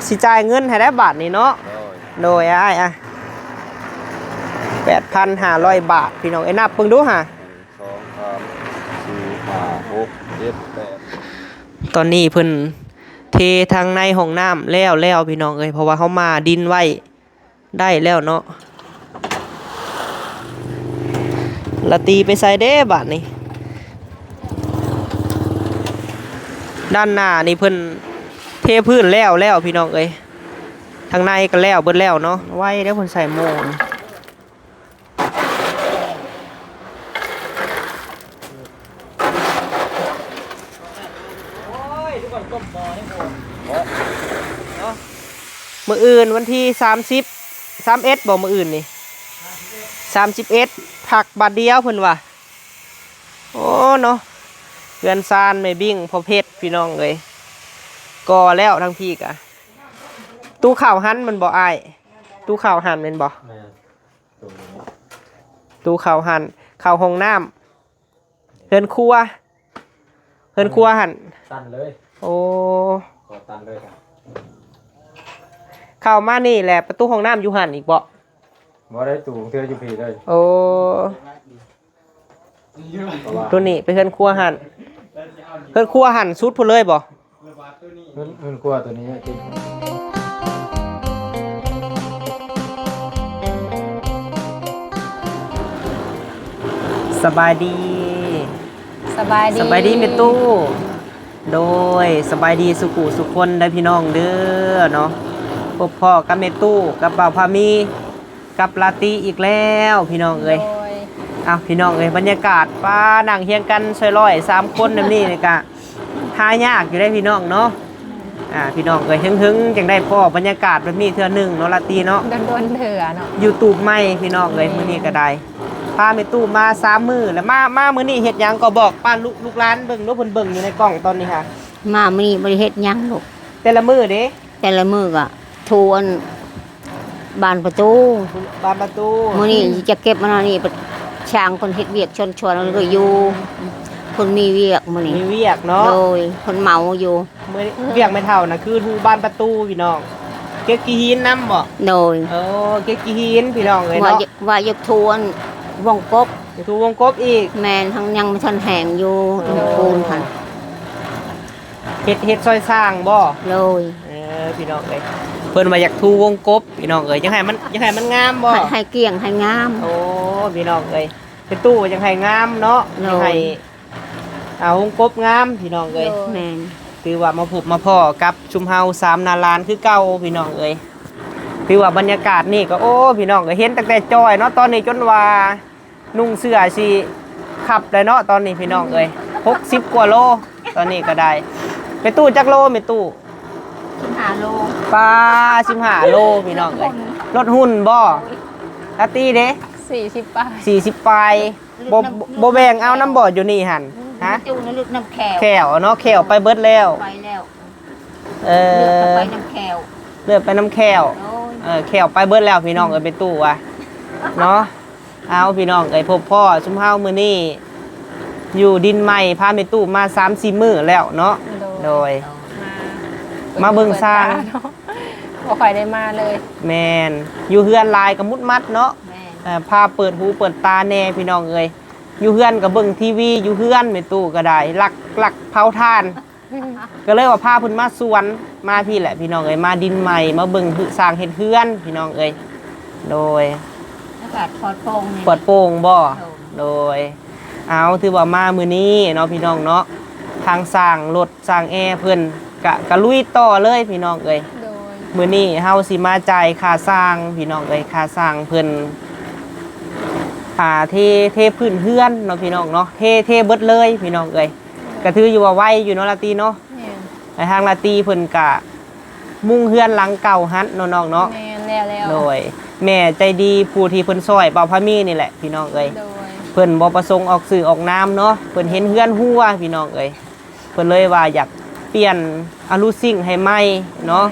สิจ่ายเงินให้ได้บาทนี่เนาะโดยอ้าย8,500 บาทพี่น้องนับเบิ่งดูห่ะตอนนี้เพิ่นเททางในห้องน้ำแล้วพี่น้องเพราะว่าเขามาดินไว้ได้แล้วเนาะละตีไปใส่เด้บาทนี่ด้านหน้านี่เพิ่นเทพื้นแล้วพี่น้องทางในก็แล้วเบิดแล้วเนาะไว้แล้วเพิ่นใส่โม่มื้ออื่นวันที่31บ่มื้ออื่นนี่31ผักบาทเดียวเพิ่นว่าโอ้เนาะเรือนซานไม่บิ่งพอเพชรพี่น้องก่อแล้วทั้งพี่กะตู้ข่าวหันมันบ่อ้ายตู้ข่าวหันแม่นบ่ตู้ข่าวหันข่าวห้องน้ำเฮือนครัวหันตันเลยโอ้ขอตันเลยครับเข้ามานี่แหละประตูห้องน้ำอยู่หันอีกบ่ได้ตู้เธออยู่พี่เลยโอ้ตัวนี้ไปเฮือนครัวหันสุดพุ่นเลยบ่เฮือนครัวตัวนี้จริงสบายดีเมตู้โดยสบายดีสุขุสุขคนได้พี่น้องเด้อเนาะพบพ่อกับเมตู้กับบ่าวพามีกับลาตีอีกแล้วพี่น้องพี่น้องบรรยากาศป้านั่งเฮียงกันซอย3คนแบบนี้นี่กะหายากอยู่ได้พี่น้องเนาะพี่น้องถึงจังได้พ่อบรรยากาศแบบนี้เทื่อนึงเนาะลาตีเนาะโดนเถื่อเนาะ YouTube ใหม่พี่น้องมื้อนี้ก็ได้พาเมตู้มา3 มื้อแล้วมามื้อนี้เฮ็ดหยังก็บอกป้าลูกหลานเบิ่งเนาะเพิ่นเบิ่งอยู่ในกล้องตอนนี้ค่ะมามื้อนี้บ่ได้เฮ็ดหยังลูกแต่ละมื้อเด้แต่ละมื้อก็ทวนบานประตูมื้อนี้จะเก็บมานี่ช่างคนเฮ็ดเวียกชวนๆก็อยู่คนมีเวียกมื้อนี้มีเวียกเนาะโดยคนเมาอยู่มื้อเวียกไม่เท่านะคือทูบานประตูพี่น้องเก็บกี่หินนำบ่โดยเก็บกี่หินพี่น้องเนาะว่ายกทวนวงกบทูวงกบอีกแม่นทั้งยังบ่ทันแห้งอยู่ปูนคั่นเฮ็ดซอยสร้างบ่โดยพี่น้องเพิ่นว่าอยากทูวงกบพี่น้องจังให้มันงามบ่ให้เกลี้ยงให้งามโอ้พี่น้องเป็นตู้จังให้งามเนาะจังให้วงกบงามพี่น้องแม่นคือว่ามาพบมาพ่อกับชุมเฮา3นาลานคือเก่าพี่น้องคือว่าบรรยากาศนี่ก็โอ้พี่น้องเห็นตั้งแต่จอยเนาะตอนนี้จนว่านุ่งเสื้อสิขับได้เนาะตอนนี้พี่น้อง60 กว่าโลตอนนี้ก็ได้ไปตู้จักโลไปตู้15 โลปลา15 โลพี่น้องรถหุ่นบ่ตาตีเด้40 ปลาย40 ปลายบ่แบ่งเอาน้ำบ่อยู่นี่หั่นฮะจูนลึกน้ำแขวเนาะแขวไปเบิดแล้วไปแล้วไปน้ำแขวเลือดไปน้ำแขวแขวไปเบิดแล้วพี่น้องไปตู้ว่ะเนาะเอาพี่น้องพบพ่อชุมเฮามื้อนี้อยู่ดินใหม่พาไปตู้มา 3-4 มื้อแล้วเนาะโดยมาเบิ่งสร้างบ่ค่อยได้มาเลยแม่นอยู่เฮือนลายกับมุดมัดเนาะพาเปิดหูเปิดตาแน่พี่น้องอยู่เฮือนกับเบิ่งทีวีอยู่เฮือนไปตู้ก็ได้ลักเผาถ่านก็เลยว่าพาเพิ่นมาสวนมาพี่แหละพี่น้องมาดินใหม่มาเบิ่งสร้างเฮ็ดเฮือนพี่น้องโดยอากาศปลอดโปร่งปลอดโปร่งบ่โดยเอาถือว่ามามื้อนี้เนาะพี่น้องเนาะทางสร้างรถสร้างแอร์เพิ่นกะลุยต่อเลยพี่น้องมื้อนี้เฮาสิมาจ่ายค่าสร้างพี่น้องค่าสร้างเพิ่นเทพื้นเฮือนเนาะพี่น้องเนาะเทเบิดเลยพี่น้องก็ถืออยู่ว่าไวอยู่เนาะลาตีเนาะในทางลาตีเพิ่นกะมุ่งเฮือนหลังเก่าหันน้องเนาะแม่แล้วโดยแม่ใจดีผู้ที่เพิ่นซอยเป่าพามีนี่แหละพี่น้องเพิ่นบ่ประสงค์ออกสื่อออกน้ำเนาะเพิ่นเห็นเฮือนหัวพี่น้องเพิ่นเลยว่าอยากเปลี่ยนอลูซิ่งให้ใหม่เนาะ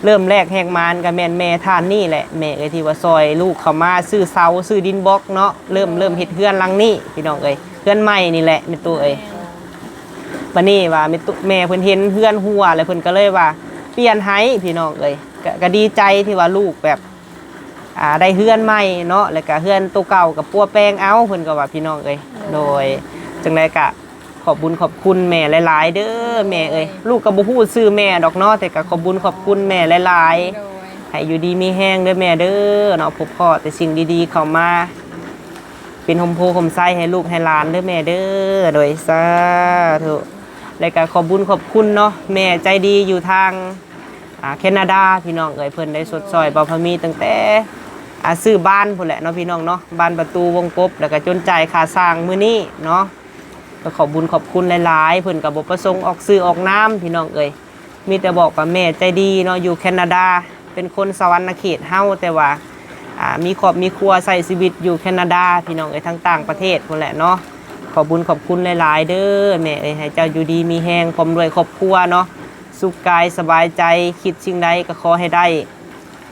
เริ่มแรกแหกมานกับแม่ทานนี่แหละแม่ที่ว่าซอยลูกเขามาซื้อเสาซื้อดินบล็อกเนาะเริ่มเฮ็ดเฮือนหลังนี้พี่น้องเฮือนใหม่นี่แหละแม่ตู้บัดนี้ว่าแม่เพิ่นเห็นเฮือนหัวแล้วเพิ่นก็เลยว่า เปลี่ยนให้พี่น้องเอ้ยก็ดีใจที่ว่าลูกแบบได้เฮือนใหม่เนาะแล้วก็เฮือนตัวเก่ากับปัวแปลงเอาเพิ่นก็ว่าพี่น้องเอ้ยโดยจังไดก็ขอบบุญขอบคุณแม่หลายๆเด้อแม่เอ้ยลูกก็บ่ฮู้ชื่อแม่ดอกเนาะแต่ก็ขอบบุญขอบคุณแม่หลายๆ โดย ให้อยู่ดีมีแห้งเด้อแม่เด้อเนาะพบพ่อแต่สิ่งดีๆเข้ามาเป็นหมโพหมไส้ให้ลูกให้หลานเด้อแม่เด้อโดยสาธุแล้วก็ขอบบุญขอบคุณเนาะแม่ใจดีอยู่ทางแคนาดาพี่น้องเอ๋ยเพิ่นได้สดซอยเบาพะมีตั้งแต่ซื้อบ้านพุ่นแหละเนาะพี่น้องเนาะบ้านประตูวงกบแล้วก็จนจ่ายค่าสร้างมื้อนี้เนาะก็ขอบบุญขอบคุณหลายๆเพิ่นก็บ่ประสงค์ออกซื้อออกน้ำพี่น้องเอ๋ยมีแต่บอกว่าแม่ใจดีเนาะอยู่แคนาดาเป็นคนสวรรณเขตเฮาแต่ว่ามีครอบมีครัวใส่ชีวิตอยู่แคนาดาพี่น้องเอ้ยทั้งต่างประเทศพุ่นแหละเนาะขอบุญขอบคุณหลายๆเด้อแม่เอ้ยให้เจ้าอยู่ดีมีแฮงพร้อมด้วยครอบครัวเนาะสุขกายสบายใจคิดสิ่งใดก็ขอให้ได้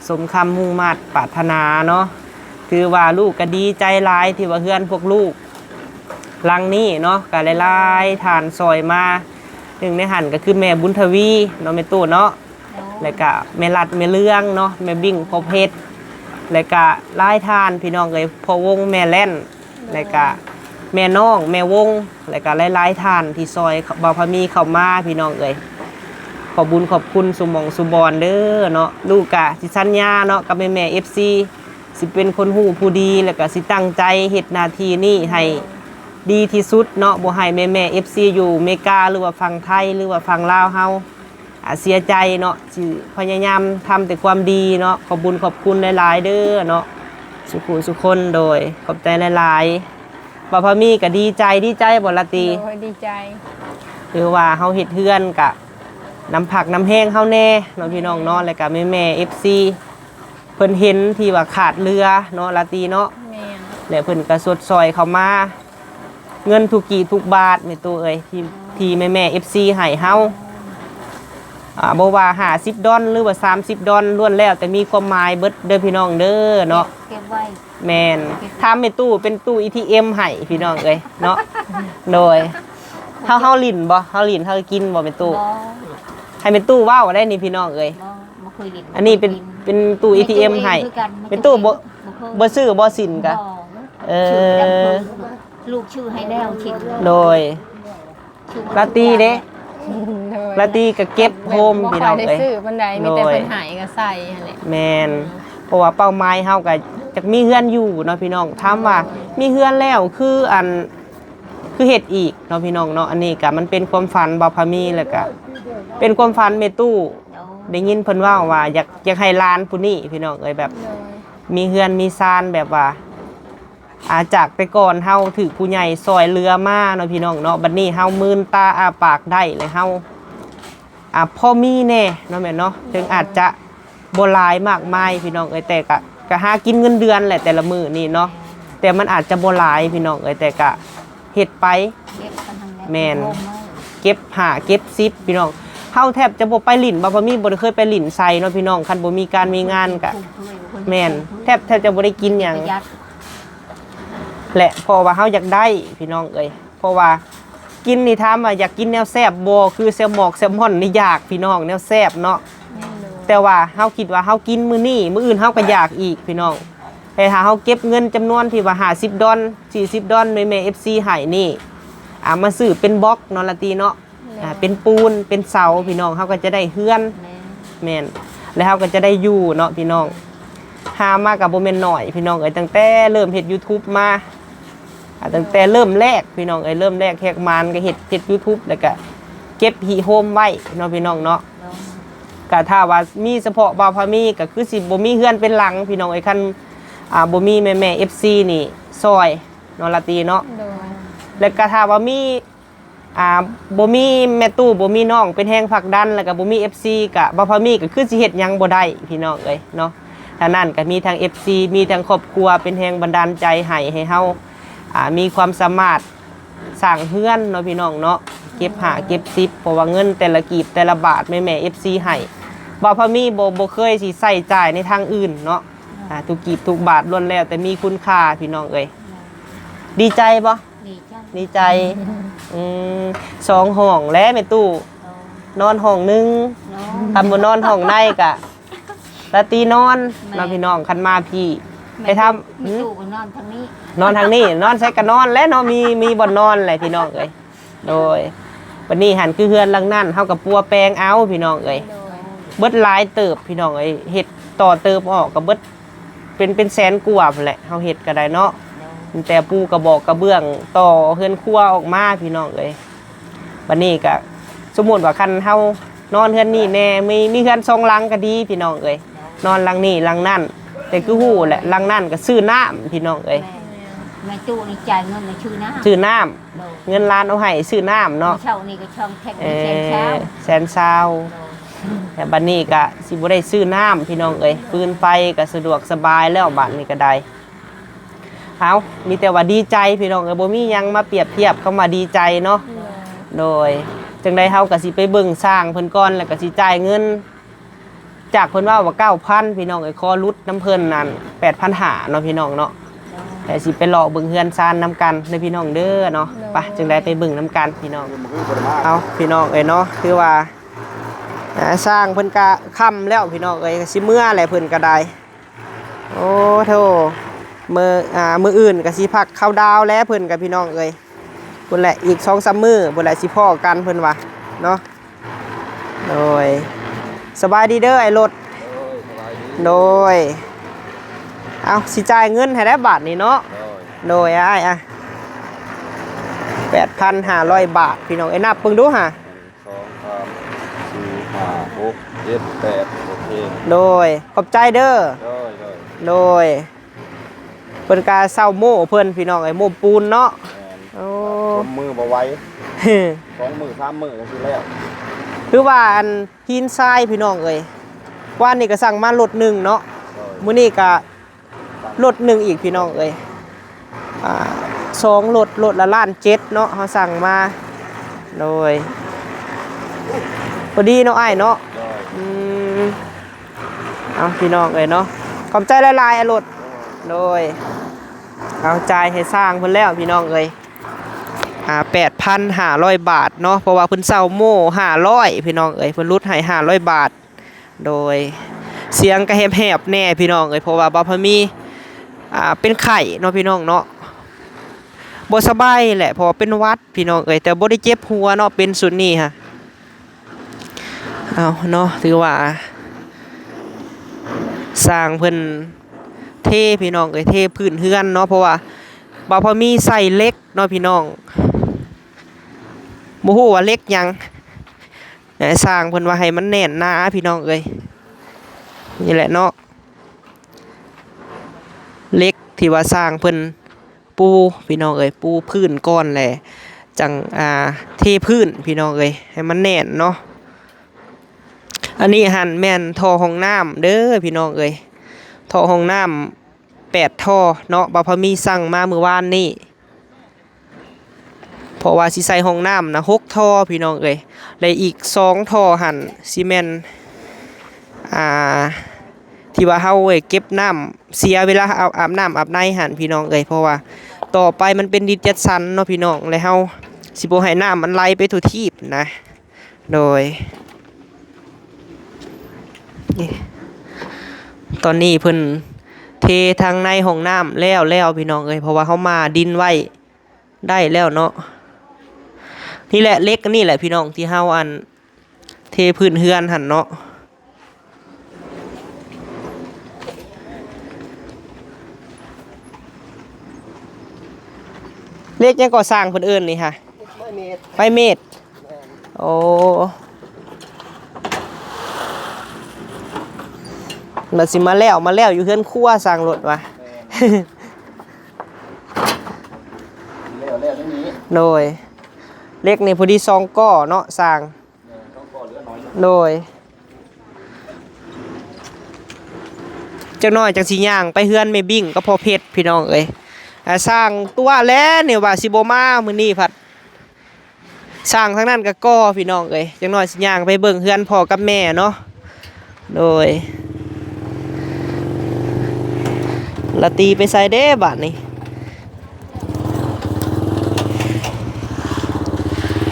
สมคำมุ่งมั่นปรารถนาเนาะถือว่าลูกก็ดีใจหลายที่ว่าเฮือนพวกลูกหลังนี้เนาะก็หลายๆทานซอยมาหนึ่งในหันก็คือแม่บุญทวีเนาะแม่ตู้เนาะแล้วก็แม่รัดแม่เลื่องเนาะแม่บิ่งพ่อเพชรแล้วก็หลายทานพี่น้องเอ้ยพ่อวงแม่แล่นแล้วก็แม่น้องแม่วงแล้วก็หลายๆทานที่ซอยบ่าวพะมีเข้ามาพี่น้องเอ้ยขอบุญขอบคุณสุหมองสุบอนเด้อเนาะลูกกะสิสัญญาเนาะกับแม่ FC สิเป็นคนหู้ผู้ดีแล้วก็สิตั้งใจเฮ็ดหน้าที่นี้ให้ดีที่สุดเนาะบ่ให้แม่ FC อยู่อเมริกาหรือว่าฝั่งไทยหรือว่าฝั่งลาวเฮาเสียใจเนาะสิพยายามทำแต่ความดีเนาะขอบบุญขอบคุณหลายๆเด้อเนาะสุขุสุคนโดยขอบใจหลายๆบ่าวพะมีก็ดีใจบ่ละตี โดยดีใจ คือว่าเฮาเฮ็ดเฮือนกะน้ำผักน้ำแห้งเฮาแน่เนาะพี่น้องเนาะแล้วก็แม่ FC เพิ่นเห็นที่ว่าขาดเรือเนาะละตีเนาะ แม่น แล้วเพิ่นก็สดซอยเข้ามาเงินทุกกี่ทุกบาทแม่ตัวเอ้ยที่แม่ FC ให้เฮาบ่ว่า50ดอลหรือว่า30ดอลล้วนแล้วแต่มีความหมายเบิดเด้อพี่น้องเด้อเนาะ เก็บไว้ แม่นทำเป็นตู้ATM ให้พี่น้องเอ้ยเนาะโดยเฮาลิ้นบ่เฮาลิ้นเฮากินบ่เป็นตู้ บ่ ให้เป็นตู้ว้าวได้นี่พี่น้องเอ้ย บ่เคยเล่น อันนี้เป็นตู้ ATM ให้เป็นตู้บ่ซื้อบ่สินกะเออ ลูกชื่อให้แล้วทิ้ง โดยลาตีเด้ลาตีก็เก็บโฮม บ่ พี่ ค่ น้ อ อย ง ได้ เอ้ย ซื้อบันไดมีแต่เพิ่นใหายก็ใส่นั่นแหละ แม่นเพราะว่าเป้าหมายเฮาก็จักมีเฮือนอยู่เนาะพี่น้องถามว่ามีเฮือนแล้วคือเฮ็ดอีกเนาะพี่น้องเนาะอันนี้ก็มันเป็นความฝันบ่าวพะมีแล้วก็เป็นความฝันแม่ตู้ได้ยินเพิ่นเว้าว่าอยากให้หลานผู้นี้พี่น้องเอ้ยแบบ โดย มีเฮือนมีซานแบบว่าจากแต่ก่อนเฮาถือผู้ใหญ่ซอยเรือมาเนาะพี่น้องเนาะบัดนี้เฮามืนตาอาปากได้เลยเฮาพ่อมีแน่เนาะแม่เนาะถึงอาจจะบ่หลายมากมายพี่น้องเอ้ยแต่ก็หากินเงินเดือนแหละแต่ละมื้อนี่เนาะแต่มันอาจจะบ่หลายพี่น้องเอ้ยแต่ก็เฮ็ดไป เก็บกันทั้งนั้น แม่น เก็บเก็บ10พี่น้องเฮาแทบจะบ่ไปลิ้นบ่มีบ่ได้เคยไปลิ้นไสเนาะพี่น้องคันบ่มีการมีงานก็แม่นแทบจะบ่ได้กินหยัง ประหยัด แหละเพราะว่าเฮาอยากได้พี่น้องเอ้ยเพราะว่ากินนี่ถามว่าอยากกินแนวแซ่บบ่คือแซลมอนนี่อยากพี่น้องแนวแซ่บเนาะแต่ว่าเฮาคิดว่าเฮากินมื้อนี้มื้ออื่นเฮาก็อยากอีกพี่น้องแต่ถ้าเฮาเก็บเงินจำนวนที่ว่า50ดอล40ดอลแม่ FC ให้นี่มาซื้อเป็นบล็อกเนาะละตีเนาะเป็นปูนเป็นเสาพี่น้องเฮาก็จะได้เฮือนแม่นแล้วเฮาก็จะได้อยู่เนาะพี่น้องหามากับบ่แม่นน้อยพี่น้องเอ้ยตั้งแต่เริ่มเฮ็ด YouTube มาตั้งแต่เริ่มแรกพี่น้องเอ้ยเริ่มแรกแขกมานก็เฮ็ด YouTube แล้วก็เก็บหีโฮมไว้เนาะพี่น้องเนาะก็ถ้าว่ามีเฉพาะบ่าวพะมีก็คือสิบ่มีเฮือนเป็นหลังพี่น้องเอ้ยคันบ่มีแม่ FC นี่ซอยเนาะละตีเนาะ โดย แล้วก็ถ้าว่ามีบ่มีแม่ตู้บ่มีน้องเป็นแฮงผลักดันแล้วก็บ่มี FC ก็บ่พอมีก็คือสิเฮ็ดหยังบ่ได้พี่น้องเอ้ยเนาะถ้านั่นก็มีทั้ง FC มีทั้งครอบครัวเป็นแฮงบันดาลใจให้เฮามีความสามารถสร้างเฮือนเนาะพี่น้องเนาะเก็บเก็บ10เพราะว่าเงินแต่ละกีบแต่ละบาทแม่ FC ให้บ่พอมีบ่เคยสิใช้จ่ายในทางอื่นเนาะทุกกีบทุกบาทล้วนแล้วแต่มีคุณค่าพี่น้องเอ้ยดีใจบ่ ดีจัง ดีใจ2ห้องและแม่ตู้นอนห้องนึง เนาะ ทำบนนอนห้องในกะละตีนอนเนาะพี่น้องคันมาพี่ไปทำ มีตู้ก็นอนทางนี้ นอนทางนี้นอนใช้กันนอนและเนาะมีบ่อนนอนอะไรพี่น้องเอ้ยโดยวันนี้หันคือเฮือนหลังนั่นเฮากับปัวแปลงเอาพี่น้องเอ้ย โดย เบิดหลายเติบพี่น้องเอ้ยเฮ็ดต่อเติบออกก็เบิดเป็นแสนกว่าพุ่นแหละเฮาเฮ็ดก็ได้เนาะแต่ปูกระบอกกระเบื้องต่อเฮือนครัวออกมาพี่น้องเอ้ยวันนี้ก็สมมุติว่าคันเฮานอนเฮือนนี่แน่มีเฮือนทรงหลังก็ดีพี่น้องเอ้ยนอนหลังนี่หลังนั่นแต่คือฮู้แหละหลังนั่นก็ซื้อน้ำพี่น้องเอ้ย แม่ตู้นี่จ่ายเงินในชื่อน้ำ ซื้อน้ำเงินล้านเอาให้ซื้อน้ำเนาะ เช่านี่ก็ช่องแท็กเป็นแสนเช้า แสนซาวแต่บัดนี้ก็สิบ่ได้ซื้อน้ำพี่น้องเอ้ยปืนไฟก็สะดวกสบายแล้วบัดนี้ก็ได้เอามีแต่ว่าดีใจพี่น้องเอ้ยบ่มีหยังมาเปรียบเทียบเข้ามาดีใจเนาะโดยจังได๋เฮาก็สิไปเบิ่งสร้างเพิ่นก่อนแล้วก็สิจ่ายเงินจากเพิ่นว่า 9,000 พี่น้องเอ้ยขอรุดน้ำเพิ่นนั่น 8,500เนาะพี่น้องเนาะแต่สิไปรอเบิ่งเฮือนซานนํกันเด้อพี่น้องเด้อเนาะไปจังได๋ไปเบิ่งนํกันพี่น้องเอาพี่น้องเอ้ยเนาะคือว่าสร้างเพิ่นก็ค่ำแล้วพี่น้องเอ้ยก็สิเมื่อแหละเพิ่นก็ได้โอ้โธ่มื้ออื่นก็สิพักเข้าดาวแล้วเพิ่นกับพี่น้องเอ้ยเพิ่นแหละอีก 2-3 มื้อเพิ่นแหละสิพ้อกันเพิ่นว่าเนาะโดยสบายดีเด้อไอ้รถโดยเอาสิจ่ายเงินให้ได้บาทนี่เนาะโดยอ้าย8,500 บาทพี่น้องไอ้นับเบิ่งดูห่า 2 3 4 5 6 7 8โอเค โดยขอบใจเด้อ ได้ โดยเพิ่นกาเศร้าโม่เพิ่นพี่น้องไอ้โม่ปูนเนาะ แม่น โอ้ ผมมือบ่ไหว2 มือ 3 มือก็สิแล้ว คือว่าอันหินทรายพี่น้องเอ้ยว่านี่ก็สั่งมารถหนึ่งเนาะมื้อนี้ก็รถหนึ่งอีกพี่น้องเอ้ย2รถละล้าน7เนาะเฮาสั่งมาโดยพอดีเนาะอ้ายเนาะ ได้ เอาพี่น้องเอ้ยเนาะขอบใจหลายๆไอ้รถโดยเอาจ่ายให้สร้างเพิ่นแล้วพี่น้องเอ้ย8,500 บาทเนาะเพราะว่าเพิ่นเซาโม่500พี่น้องเอ้ยเพิ่นลดให้500 บาทโดยเสียงก็แหบๆแน่พี่น้องเอ้ยเพราะว่าบ่พอมีเป็นไข้เนาะพี่น้องเนาะบ่สบายแหละเพราะว่าเป็นหวัดพี่น้องเอ้ยแต่บ่ได้เจ็บหัวเนาะเป็นสุดนี้ฮะเอาเนาะถือว่าสร้างเพิ่นเทพี่น้องเอ้ยเทพื้นเฮือนเนาะเพราะว่าบ่พอมีใส่เหล็กเนาะพี่น้องบ่ฮู้ว่าเหล็กหยังสร้างเพิ่นว่าให้มันแน่นหนาพี่น้องเอ้ยนี่แหละเนาะเหล็กที่ว่าสร้างเพิ่นปูพี่น้องเอ้ยปูพื้นก้อนแหละจังเทพื้นพี่น้องเอ้ยให้มันแน่นเนาะอันนี้หั่นแม่นท่อห้องน้ำเด้อพี่น้องเอ้ยท่อห้องน้ำ8ท่อเนาะบ่พอมีสั่งมาเมื่อวานนี้เพราะว่าสิใส่ห้องน้ำนะ6ท่อพี่น้องเอ้ยและอีก2ท่อหั่นซีเมนต์ที่ว่าเฮาเก็บน้ำเสียเวลาเอาอาบน้ำอาบในหั่นพี่น้องเอ้ยเพราะว่าต่อไปมันเป็นดินจัดสรรเนาะพี่น้องแล้วเฮาสิบ่ให้น้ำมันไหลไปทั่วทีปนะโดยนี่ตอนนี้เพิ่นเททางในห้องน้ำแล้วพี่น้องเอ้ยเพราะว่าเขามาดินไว้ได้แล้วเนาะนี่แหละเล็กนี่แหละพี่น้องที่เฮาเทพื้นเฮือนหั่นเนาะเล็กยังก่อสร้างเพิ่นเอิ้นนี่ค่ะไม้เมตรโอ้มันสิมาแล้วอยู่เฮือนครัวสร้างรถว่ะ แล้วนี้ โดยเล็กนี่พอดี2ก้อเนาะสร้าง ต้องก่อเหลือน้อย โดยจังน้อยจังสิย่างไปเฮือนแม่บิ่งก็พอเพชรพี่น้องเอ้ยสร้างตัวแล้วเนี่ยว่าสิบ่มามื้อนี้พัดสร้างทั้งนั้นก็ก่อพี่น้องเอ้ยจังน้อยสิย่างไปเบิ่งเฮือนพ่อกับแม่เนาะโดยละตีไปใส่เด้บัดนี้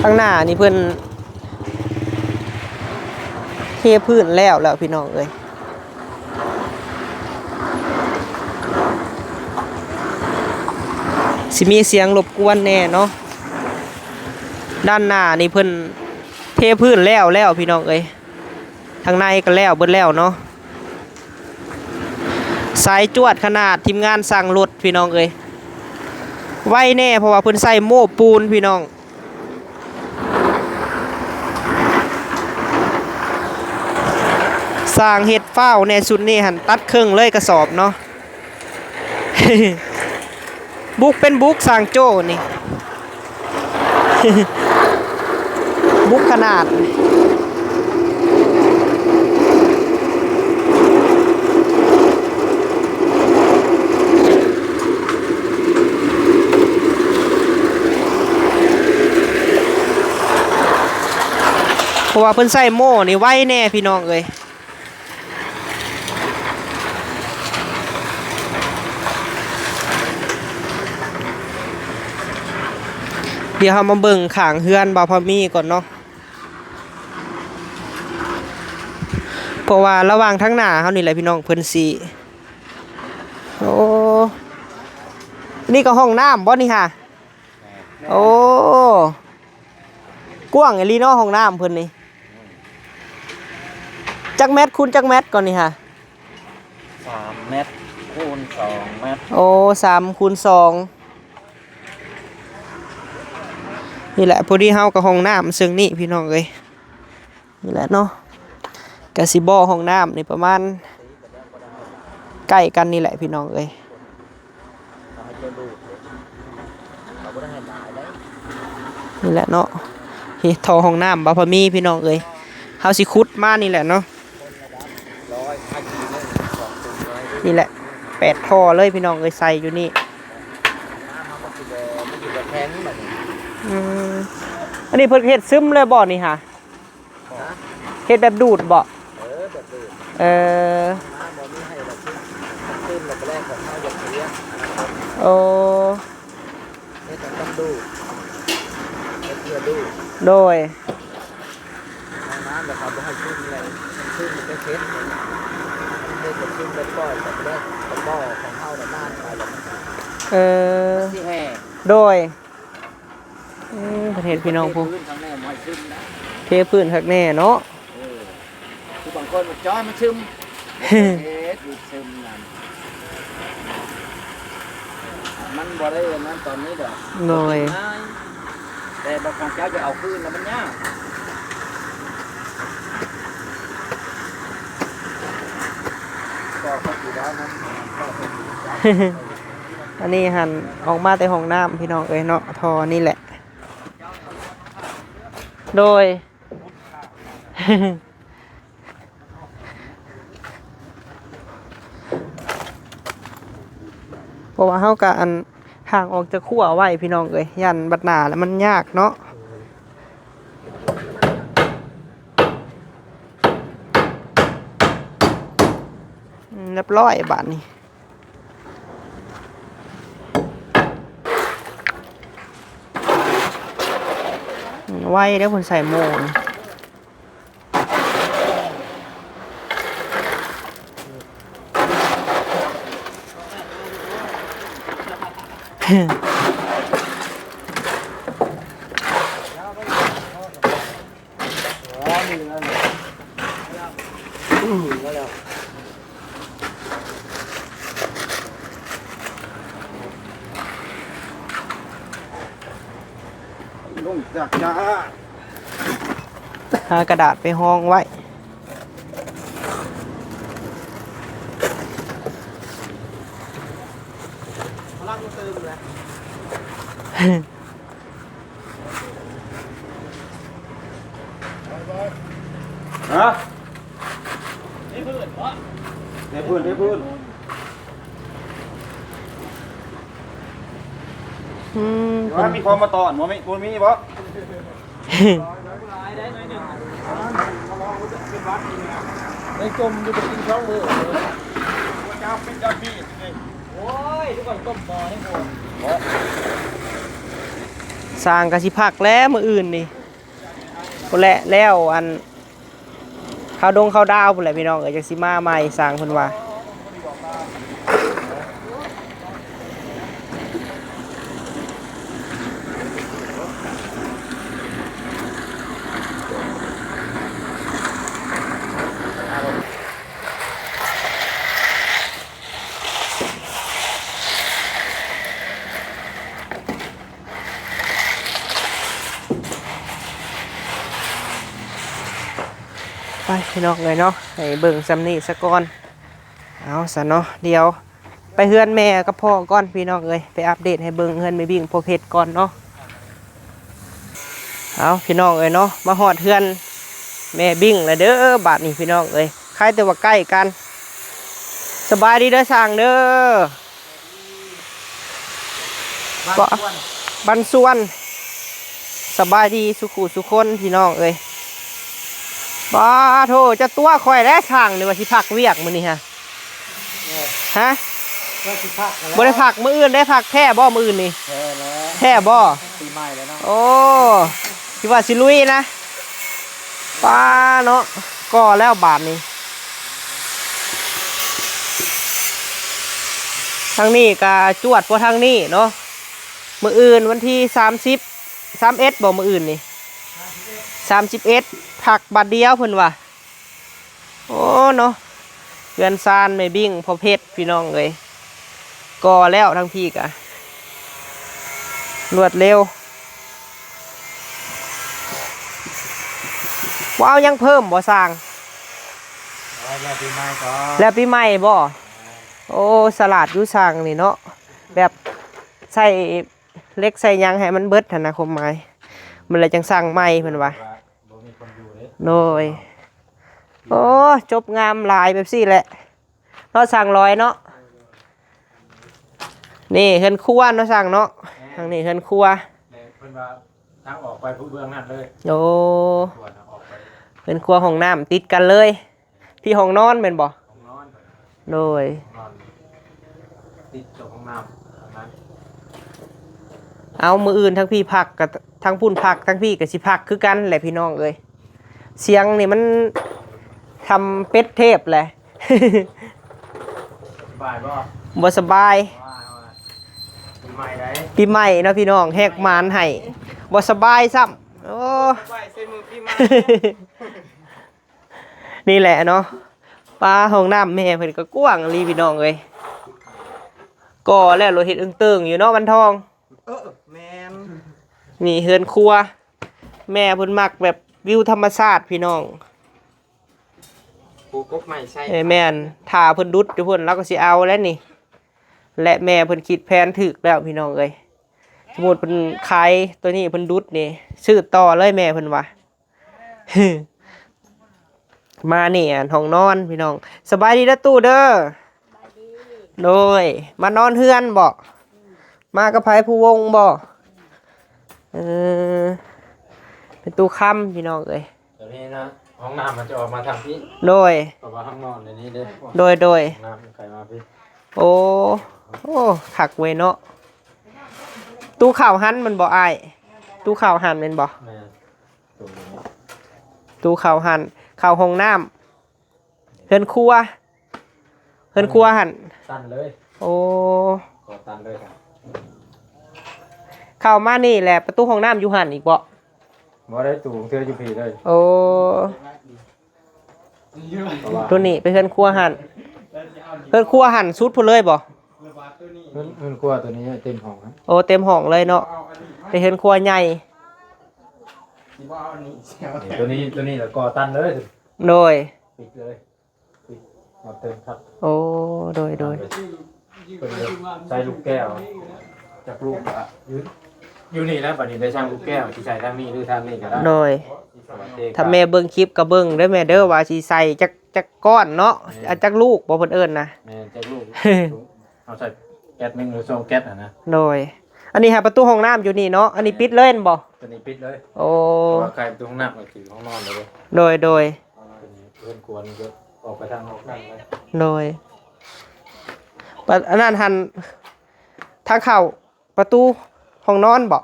ข้างหน้านี่เพิ่น พื้นแล้วพี่น้องเอ้ยสิมีเสียงรบกวนแน่เนาะด้านหน้านี่เพิ่นเทพื้นแล้วพี่น้องเอ้ยทางในก็แล้วเบิดแล้วเนาะสายจวดขนาดทีมงานสั่งรถพี่น้องเอ้ยไว้แน่เพราะว่าเพิ่นใส่โม้ปูนพี่น้องสร้างเฮ็ดฟ้าวในสุดนี่หันตัดครึ่งเลยกระสอบเนาะ บุกเป็นบุกสร้างโจ้นี่ บุกขนาดเพราะว่าเพิ่นใส่โม่นี่ไว้แน่พี่น้องเอ้ยเดี๋ยวเรามาเบิ่งข้างเฮือนบ่าวพามีก่อนเนาะเพราะว่าระหว่างทั้งหน้าเฮานี่แหละพี่น้องเพิ่นสิโอ้นี่ก็ห้องน้ำบ่นี่ค่ะโอ้กว้างอีหลีเนาะห้องน้ำเพิ่นนี่จักแมตรคูณจักแมตรก่อนนี่ค่ะ3 เมตรคูณ2 เมตรโอ้3 คูณ 2นี่แหละพอดีเฮากับห้องน้ำซึ่งนี่พี่น้องเอ้ยนี่แหละเนาะกะสิบ่ห้องน้ำนี่ประมาณใกล้กันนี่แหละพี่น้องเอ้ยนี่แหละเนาะเฮ็ดท่อห้องน้ำบ่พอมีพี่น้องเอ้ยเฮาสิขุดมานี่แหละเนาะนี่แหละ8ท่อเลยพี่น้องเอ้ยใส่อยู่นี่อันนี้เพิ่นเฮ็ดซึมเลยบ่นี่ค่ะเฮ็ดแบบดูดบ่แบบดูดเออบ่มีให้แบบซึมแล้วก็แรกของเฮาอยากเสียโอ้เฮ็ดต้องดูเฮ็ดเพื่อดูโดยน้ำแบบบ่ให้ซึมเลยซึมมันก็เช็ดเฮ็ดแบบซึมแบบปล่อยแบบแรกกับบ่อของเฮาน่ะน้ำไปแล้วสิแห่โดยประเทศพี่น้องผู้เทพื้นคักแน่เนาะคือบางคนมันจ้อยมันซึมเฮ็ดอยู่ซึมนั่นมันบ่ได้นั้นตอนนี้ดอกโดยแต่บางของเจ้าจะเอาคืนแล้วมันยากก็สิได้นั้นอันนี้หันออกมาแต่ห้องน้ำพี่น้องเอ้ยเนาะทอนี่แหละโดย เพราะว่าเฮาก็อันห่างออกจากขั้วไว้พี่น้องเอ้ยยันบัดหน้าแล้วมันยากเนาะเรียบร้อยบาดนี้ไว้แล้วคนใส่โม่ลงจากจ้าหากระดาษไปห้องไว้ฮะนี่พื้นวะนี่พื้นว่ามีความมาตอนบ่มีบ่ได้จมอยู่กับกินช่องมือเจ้าเป็นเจ้าพี่โอ้ยทุกคนต้มบ่อให้หมดสร้างกะสิพักแล้วมื้ออื่นนี่พุ่นแหละแล้วอัน ข้าวดงข้าวดาวพุ่นแหละพี่น้องจังสิมาใหม่สร้างเพิ่นว่าไปพี่น้องเลยเนาะให้เบิ่งซ้ำนี่ซะก่อนเอาซะเนาะเดี๋ยวไปเฮือนแม่กับพ่อก่อนพี่น้องเอ้ยไปอัปเดตให้เบิ่งเฮือนแม่บิ่งพ่อเพชรก่อนเนาะเอาพี่น้องเอ้ยเนาะมาฮอดเฮือนแม่บิ่งแล้วเด้อบาดนี้พี่น้องเอ้ยใครแต่ว่าใกล้กันสบายดีเด้อสร้างเด้อบันส่วนสบายดีสุขุสุคนพี่น้องเอ้ยบ้าโธ่จะตัวคอยแล้วช่างนี่ว่าสิพักเวียกมื้อนี้ฮะบ่ได้พักมื้ออื่นได้พักแท้บ่มื้ออื่นนี่แท้บ่ปีใหม่แล้วเนาะโอ้คิดว่าสิลุยนะป้าเนาะก่อแล้วบาทนี้ทางนี้ก็จวดบ่ทางนี้เนาะมื้ออื่นวันที่31บ่มื้ออื่นนี่31ผักบาทเดียวเพิ่นว่าโอ้เนาะเรือนซานไม่บิ่งพอเพชรพี่น้องเอ้ยก่อแล้วทั้งพี่กะรวดเร็วว้าวยังเพิ่มบ่สร้างแล้วปีใหม่ก็แล้วปีใหม่บ่โอ้สลัดอยู่สร้างนี่เนาะแบบใส่เล็กใส่ยังให้มันเบิดหั่นนะความหมายมันเลยจังสร้างใหม่เพิ่นว่าโดยโอ้จบงามลายแบบซี่แหละเนาะสั่งร้อยเนาะนี่เฮือนครัวเนาะสั่งเนาะทางนี้เฮือนครัวเพิ่นว่าทางออกไปผู้เบื้องนั่นเลยโอ้เฮือนครัวห้องน้ำติดกันเลยพี่ห้องนอนเป็นบ่ห้องนอนโดยติดกับห้องน้ำนั้นเอามืออื่นทั้งพี่ผักกับทั้งพุ่นผักทั้งพี่กับสิผักคือกันแหละพี่น้องเอ้ยเสียงนี่มันทำเป็ดเทพแหละสบายบ่บ่สบายปีใหม่ได้ปีใหม่เนาะพี่น้องแหกมานให้บ่สบายซ้ำโอ้นี่แหละเนาะปลาห้องน้ำแม่เพิ่นก็กว้างลีพี่น้องเอ้ยก่อแล้วโลหิตอึ้งตึงอยู่เนาะวันทองแม่นนี่เฮือนครัวแม่เพิ่นมักแบบวิวธรรมชาติพี่น้องปลูกกบใหม่ใช่แม่นถ้าเพิ่นดุดเพิ่นเราก็สิเอาแล้วนี่และแม่เพิ่นคิดแผนถึกแล้วพี่น้องเอ้ยสมมุติเพิ่นขายตัวนี้เพิ่นดุดนี่ซื้อต่อเลยแม่เพิ่นว่า มานี่ห้องนอนพี่น้องสบายดีเด้อตู้เด้อโดยมานอนเฮือนบ่มากับไผผู้วงบ่เป็นตู้ค่ำพี่น้องเอ้ยตัวนี้นะห้องน้ำมันจะออกมาทางพี่โดยเพราะว่าห้องนอนในนี้เด้โดยน้ำใครมาพี่โอ้ขักเวเนาะตู้ข่าวหันมันบ่อายตู้ข่าวหันเป็นบ่ตู้ข่าวหันข่าวห้องน้ำเฮือนครัวหันตันเลยโอ้ก็ตันเลยครับเข้ามานี่แหละประตูห้องน้ำอยู่หันอีกบ่ได้ตู่เธออยู่พี่เลยโอ้ตัวนี้ไปเฮือนครัวหันสุดพุ่นเลยบ่เฮือนครัวตัวนี้เต็มห้องครับโอ้เต็มห้องเลยเนาะไปเฮือนครัวใหญ่ตัวนี้แล้วก็ตันเลยโดยปิดเลยปิดมาเต็มครับโอ้โดยใส่ลูกแก้วจากลูกอะอยู่นี่แล้วบัดนี้ได้ช่างลูกแก้วที่ใส่ทางนี้หรือทางนี้ก็ได้โดยถ้าแม่เบิ่งคลิปก็เบิ่งได้แม่เด้อว่าสิใส่จักก้อนเนาะจักลูกบ่เพิ่นเอิ้นนะแม่จักลูกเอาใส่แก๊ส1หรือ2แก๊สนะโดยอันนี้หาประตูห้องน้ำอยู่นี่เนาะอันนี้ปิดเลยบ่ตัวนี้ปิดเลยโอ้ใครประตูห้องน้ำก็คือห้องนอนเลยโดยเพิ่นควรก็ออกไปทางห้องนั่งเลยโดยอันนั้นหันทางเข้าประตูห้องนอนบ่อ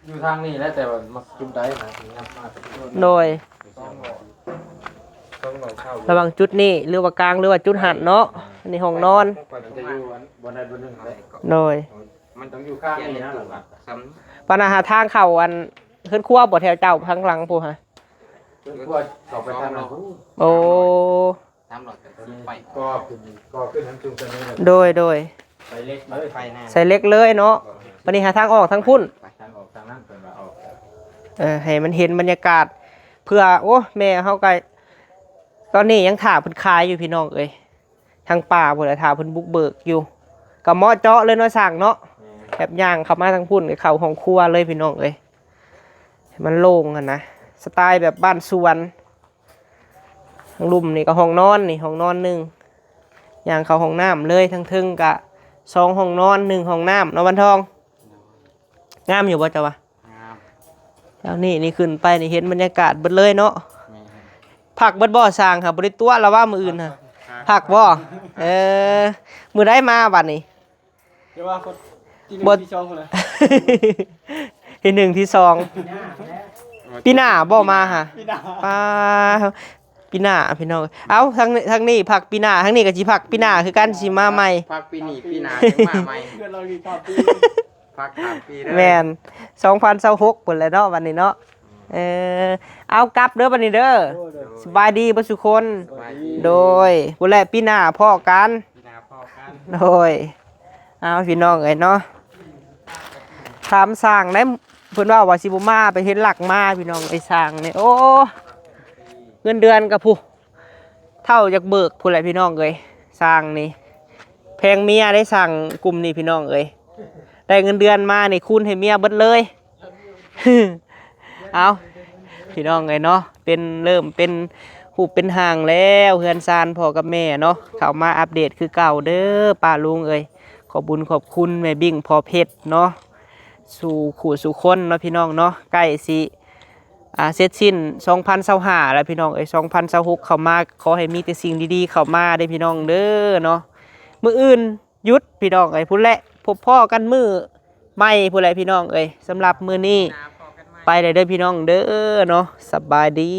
ยู่ทางนี้แล้วแต่ว่ามาจุ่มได้นะโดย ต้องนอนเข้า ระหว่างจุดนี้หรือว่ากลางหรือว่าจุดหันเนาะอันนี้ห้องนอน มันจะอยู่บนใดบนหนึ่งเลย โดย มันต้องอยู่ข้างนี้นะหลังซ้ ปัญหาทางเข้าอันเพิ่นครัวบ่แถวเจ้าข้างหลังผู้ฮะ ำพวกเขาไปทางนั้น โอ้ น้ำหลอดกันไปก็ขึ้นทั้งจุ่มตัวนี้เลย โดย ไปเล็กเลยไปแน่ ใส่เล็กเลยเนาะวันนี้หาทางออกทางพุ่น ไปทางออกทางนั้นเป็นว่าออก ให้มันเห็นบรรยากาศเพื่อโอ้แม่เฮาก็ตอนนี้ยังถ่าเพิ่นขายอยู่พี่น้องเอ้ยทางป่าพุ่นน่ะถ่าเพิ่นบุกเบิกอยู่ก็เหมาะเจาะเลยเนาะสร้างเนาะแบบย่างเข้ามาทางพุ่นก็เข้าห้องครัวเลยพี่น้องเอ้ยให้มันโล่งอ่ะนะสไตล์แบบบ้านสวนทางลุ่มนี่ก็ห้องนอนนี่ห้องนอนหนึงย่างเข้าห้องน้ำเลยทั้งทึ่งกะ2ห้องนอน1ห้องน้ำเนาะวันทองงามอยู่บ่จ๊ะวะแล้วนี่ขึ้นไปนี่เห็นบรรยากาศเบิดเลยเนาะผักเบิดบ่อสร้างค่ะบริตัวแล้วว่ามืออื่นค่ะผักบ่มือได้มาบัดนี้ เดี๋ยวว่าคนที่ บ่ ที่ช่องคนละ ที่หนึ่งที่สองปีหน้าบ่มาค่ะป้าปีหน้าพี่น้องเอ้าทางนี้ผักปีหน้าทางนี้ก็สิผักปีหน้าคือกันสิมาใหม่ พักปีนี้ปีหน้ายังมาใหม่เพื่อนเราอีก3ปีพัก3ปีได้ แม่น2026พุ่นแหละเนาะวันนี้เนาะเอากลับเด้อบัดนี้เด้อสบายดีบ่ทุกคนโดยพุ่นแหละปีหน้าพ้อกัน ปีหน้าพอกัน โดยเอาพี่น้องเอ้ยเนาะถามสร้างได้เพิ่นว่าสิบ่มาไปเฮ็ดหลักมาพี่น้องไอ้สร้างนี่โอ้เงินเดือนกับผู้เท่าจากเบิกผู้แหละพี่น้องเอ้ยสร้างนี่แพงเมียได้สั่งกลุ่มนี่พี่น้องเอ้ยได้เงินเดือนมานี่คูณให้เมียเบิดเลย เอาพี่น้องเอ้ยเนาะเป็นเริ่มเป็นหูเป็นห่างแล้วเฮือนซานพ่อกับแม่เนาะเข้ามาอัปเดตคือเก่าเด้อป้าลุงเอ้ยขอบบุญขอบคุณแม่บิ่งพอเพชรเนาะสู่ขู่สู่คนเนาะพี่น้องเนาะใกล้สิเสร็จสิ้น2025แล้วพี่น้องเอ้ย2026เข้ามาขอให้มีแต่สิ่งดีๆเข้ามาได้พี่น้องเด้อเนาะมื้ออื่นหยุดพี่น้องเอ้ยพุ่นแหละพบพ่อกันมื้อใหม่พุ่นแหละพี่น้องเอ้ยสำหรับมื้อนี้ไปได้เด้อพี่น้องเด้อเนาะสบายดี